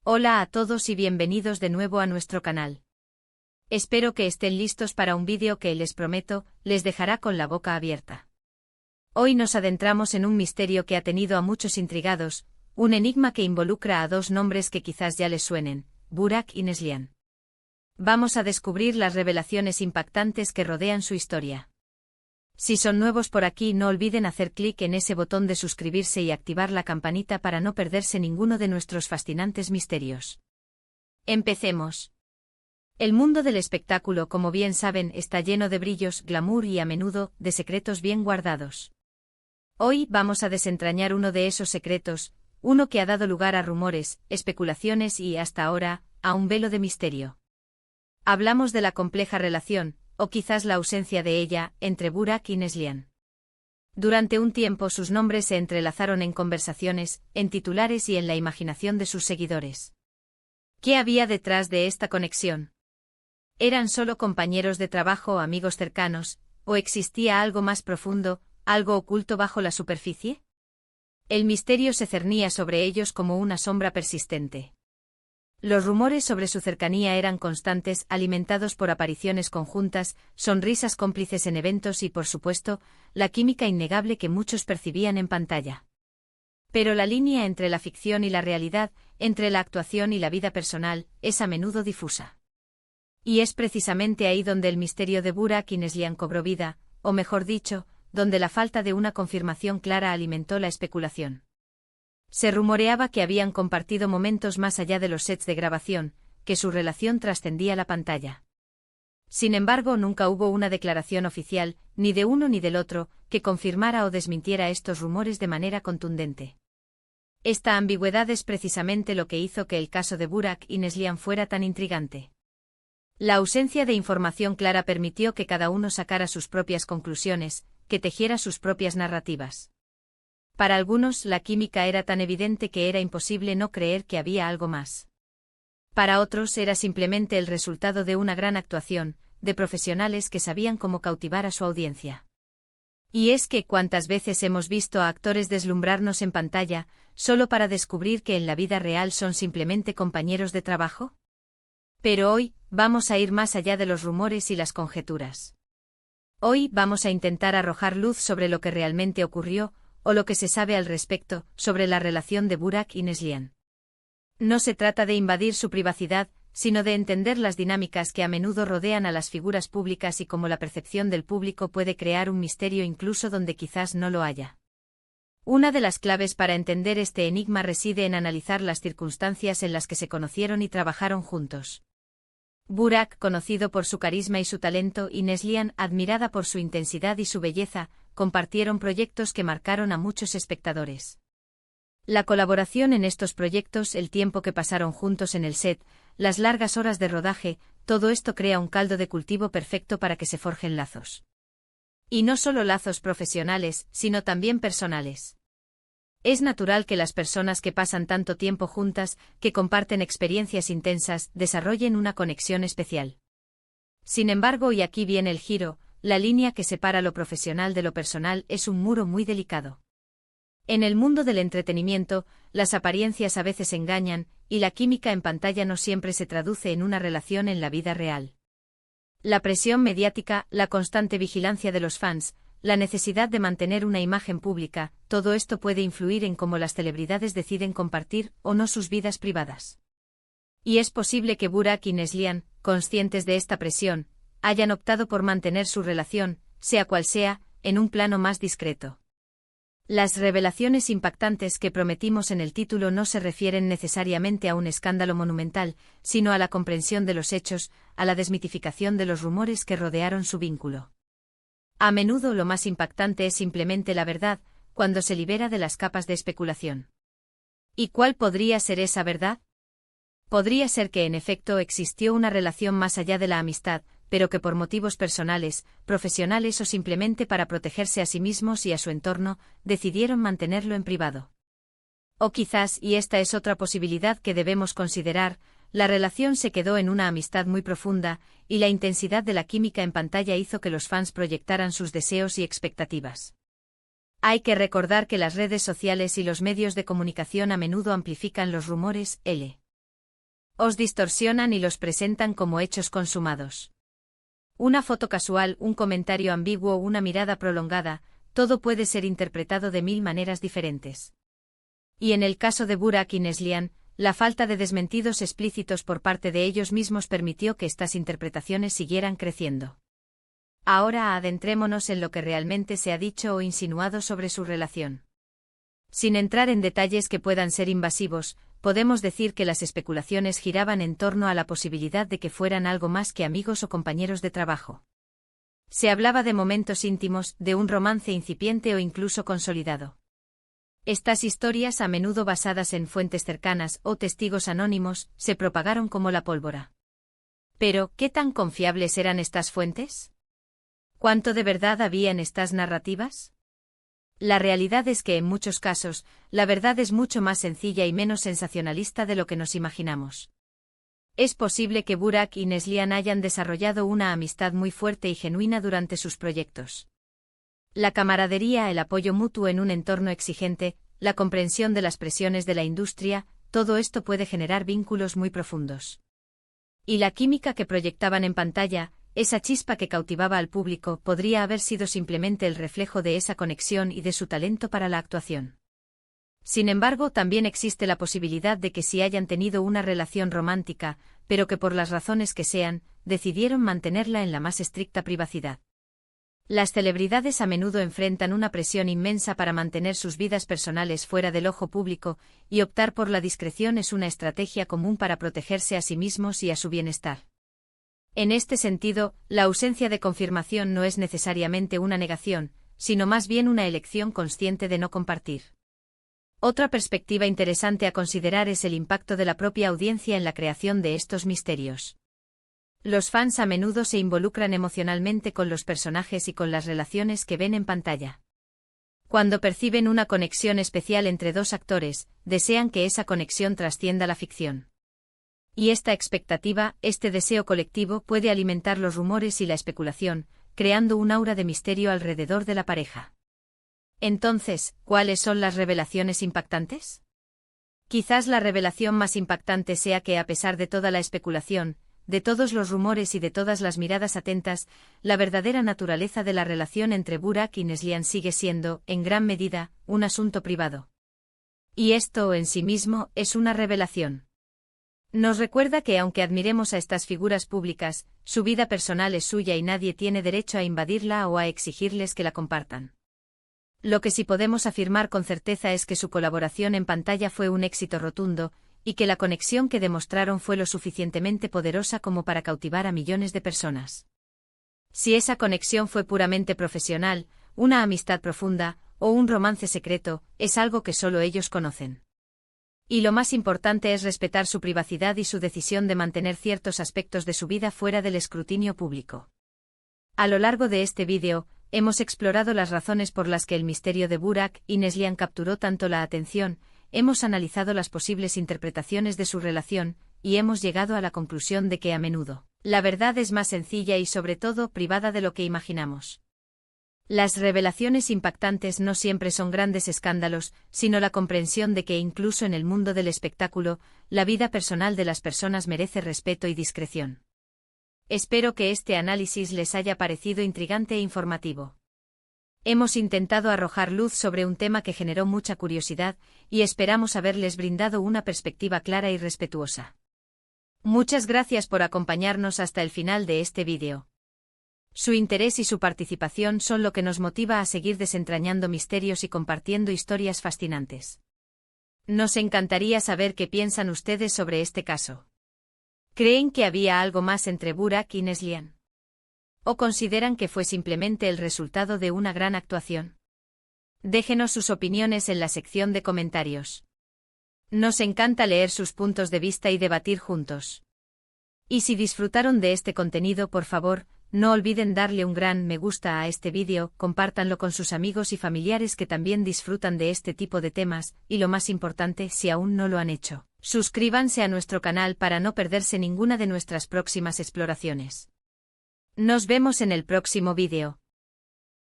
Hola a todos y bienvenidos de nuevo a nuestro canal. Espero que estén listos para un vídeo que, les prometo, les dejará con la boca abierta. Hoy nos adentramos en un misterio que ha tenido a muchos intrigados, un enigma que involucra a dos nombres que quizás ya les suenen, Burak y Neslihan. Vamos a descubrir las revelaciones impactantes que rodean su historia. Si son nuevos por aquí, no olviden hacer clic en ese botón de suscribirse y activar la campanita para no perderse ninguno de nuestros fascinantes misterios. Empecemos. El mundo del espectáculo, como bien saben, está lleno de brillos, glamour y a menudo, de secretos bien guardados. Hoy vamos a desentrañar uno de esos secretos, uno que ha dado lugar a rumores, especulaciones y, hasta ahora, a un velo de misterio. Hablamos de la compleja relación, o quizás la ausencia de ella, entre Burak y Neslihan. Durante un tiempo sus nombres se entrelazaron en conversaciones, en titulares y en la imaginación de sus seguidores. ¿Qué había detrás de esta conexión? ¿Eran solo compañeros de trabajo o amigos cercanos, o existía algo más profundo, algo oculto bajo la superficie? El misterio se cernía sobre ellos como una sombra persistente. Los rumores sobre su cercanía eran constantes, alimentados por apariciones conjuntas, sonrisas cómplices en eventos y, por supuesto, la química innegable que muchos percibían en pantalla. Pero la línea entre la ficción y la realidad, entre la actuación y la vida personal, es a menudo difusa. Y es precisamente ahí donde el misterio de Burak y Neslihan cobró vida, o mejor dicho, donde la falta de una confirmación clara alimentó la especulación. Se rumoreaba que habían compartido momentos más allá de los sets de grabación, que su relación trascendía la pantalla. Sin embargo, nunca hubo una declaración oficial, ni de uno ni del otro, que confirmara o desmintiera estos rumores de manera contundente. Esta ambigüedad es precisamente lo que hizo que el caso de Burak y Neslihan fuera tan intrigante. La ausencia de información clara permitió que cada uno sacara sus propias conclusiones, que tejiera sus propias narrativas. Para algunos, la química era tan evidente que era imposible no creer que había algo más. Para otros era simplemente el resultado de una gran actuación, de profesionales que sabían cómo cautivar a su audiencia. Y es que cuántas veces hemos visto a actores deslumbrarnos en pantalla, solo para descubrir que en la vida real son simplemente compañeros de trabajo. Pero hoy, vamos a ir más allá de los rumores y las conjeturas. Hoy vamos a intentar arrojar luz sobre lo que realmente ocurrió, o lo que se sabe al respecto, sobre la relación de Burak y Neslihan. No se trata de invadir su privacidad, sino de entender las dinámicas que a menudo rodean a las figuras públicas y cómo la percepción del público puede crear un misterio incluso donde quizás no lo haya. Una de las claves para entender este enigma reside en analizar las circunstancias en las que se conocieron y trabajaron juntos. Burak, conocido por su carisma y su talento, y Neslihan, admirada por su intensidad y su belleza, compartieron proyectos que marcaron a muchos espectadores. La colaboración en estos proyectos, el tiempo que pasaron juntos en el set, las largas horas de rodaje, todo esto crea un caldo de cultivo perfecto para que se forjen lazos. Y no solo lazos profesionales, sino también personales. Es natural que las personas que pasan tanto tiempo juntas, que comparten experiencias intensas, desarrollen una conexión especial. Sin embargo, y aquí viene el giro, la línea que separa lo profesional de lo personal es un muro muy delicado. En el mundo del entretenimiento, las apariencias a veces engañan, y la química en pantalla no siempre se traduce en una relación en la vida real. La presión mediática, la constante vigilancia de los fans, la necesidad de mantener una imagen pública, todo esto puede influir en cómo las celebridades deciden compartir o no sus vidas privadas. Y es posible que Burak y Neslihan, conscientes de esta presión, hayan optado por mantener su relación, sea cual sea, en un plano más discreto. Las revelaciones impactantes que prometimos en el título no se refieren necesariamente a un escándalo monumental, sino a la comprensión de los hechos, a la desmitificación de los rumores que rodearon su vínculo. A menudo lo más impactante es simplemente la verdad, cuando se libera de las capas de especulación. ¿Y cuál podría ser esa verdad? Podría ser que en efecto existió una relación más allá de la amistad, pero que por motivos personales, profesionales o simplemente para protegerse a sí mismos y a su entorno, decidieron mantenerlo en privado. O quizás, y esta es otra posibilidad que debemos considerar, la relación se quedó en una amistad muy profunda, y la intensidad de la química en pantalla hizo que los fans proyectaran sus deseos y expectativas. Hay que recordar que las redes sociales y los medios de comunicación a menudo amplifican los rumores. Os distorsionan y los presentan como hechos consumados. Una foto casual, un comentario ambiguo o una mirada prolongada, todo puede ser interpretado de 1000 maneras diferentes. Y en el caso de Burak y Neslihan, la falta de desmentidos explícitos por parte de ellos mismos permitió que estas interpretaciones siguieran creciendo. Ahora adentrémonos en lo que realmente se ha dicho o insinuado sobre su relación. Sin entrar en detalles que puedan ser invasivos, podemos decir que las especulaciones giraban en torno a la posibilidad de que fueran algo más que amigos o compañeros de trabajo. Se hablaba de momentos íntimos, de un romance incipiente o incluso consolidado. Estas historias, a menudo basadas en fuentes cercanas o testigos anónimos, se propagaron como la pólvora. Pero, ¿qué tan confiables eran estas fuentes? ¿Cuánto de verdad había en estas narrativas? La realidad es que en muchos casos, la verdad es mucho más sencilla y menos sensacionalista de lo que nos imaginamos. Es posible que Burak y Neslihan hayan desarrollado una amistad muy fuerte y genuina durante sus proyectos. La camaradería, el apoyo mutuo en un entorno exigente, la comprensión de las presiones de la industria, todo esto puede generar vínculos muy profundos. Y la química que proyectaban en pantalla, esa chispa que cautivaba al público, podría haber sido simplemente el reflejo de esa conexión y de su talento para la actuación. Sin embargo, también existe la posibilidad de que sí hayan tenido una relación romántica, pero que por las razones que sean, decidieron mantenerla en la más estricta privacidad. Las celebridades a menudo enfrentan una presión inmensa para mantener sus vidas personales fuera del ojo público, y optar por la discreción es una estrategia común para protegerse a sí mismos y a su bienestar. En este sentido, la ausencia de confirmación no es necesariamente una negación, sino más bien una elección consciente de no compartir. Otra perspectiva interesante a considerar es el impacto de la propia audiencia en la creación de estos misterios. Los fans a menudo se involucran emocionalmente con los personajes y con las relaciones que ven en pantalla. Cuando perciben una conexión especial entre dos actores, desean que esa conexión trascienda la ficción. Y esta expectativa, este deseo colectivo puede alimentar los rumores y la especulación, creando un aura de misterio alrededor de la pareja. Entonces, ¿cuáles son las revelaciones impactantes? Quizás la revelación más impactante sea que a pesar de toda la especulación, de todos los rumores y de todas las miradas atentas, la verdadera naturaleza de la relación entre Burak y Neslihan sigue siendo, en gran medida, un asunto privado. Y esto en sí mismo es una revelación. Nos recuerda que aunque admiremos a estas figuras públicas, su vida personal es suya y nadie tiene derecho a invadirla o a exigirles que la compartan. Lo que sí podemos afirmar con certeza es que su colaboración en pantalla fue un éxito rotundo, y que la conexión que demostraron fue lo suficientemente poderosa como para cautivar a millones de personas. Si esa conexión fue puramente profesional, una amistad profunda, o un romance secreto, es algo que solo ellos conocen. Y lo más importante es respetar su privacidad y su decisión de mantener ciertos aspectos de su vida fuera del escrutinio público. A lo largo de este vídeo, hemos explorado las razones por las que el misterio de Burak y Neslihan capturó tanto la atención, hemos analizado las posibles interpretaciones de su relación, y hemos llegado a la conclusión de que a menudo, la verdad es más sencilla y sobre todo privada de lo que imaginamos. Las revelaciones impactantes no siempre son grandes escándalos, sino la comprensión de que incluso en el mundo del espectáculo, la vida personal de las personas merece respeto y discreción. Espero que este análisis les haya parecido intrigante e informativo. Hemos intentado arrojar luz sobre un tema que generó mucha curiosidad, y esperamos haberles brindado una perspectiva clara y respetuosa. Muchas gracias por acompañarnos hasta el final de este vídeo. Su interés y su participación son lo que nos motiva a seguir desentrañando misterios y compartiendo historias fascinantes. Nos encantaría saber qué piensan ustedes sobre este caso. ¿Creen que había algo más entre Burak y Neslihan? ¿O consideran que fue simplemente el resultado de una gran actuación? Déjenos sus opiniones en la sección de comentarios. Nos encanta leer sus puntos de vista y debatir juntos. Y si disfrutaron de este contenido, por favor, no olviden darle un gran me gusta a este vídeo, compártanlo con sus amigos y familiares que también disfrutan de este tipo de temas, y lo más importante, si aún no lo han hecho, suscríbanse a nuestro canal para no perderse ninguna de nuestras próximas exploraciones. Nos vemos en el próximo vídeo.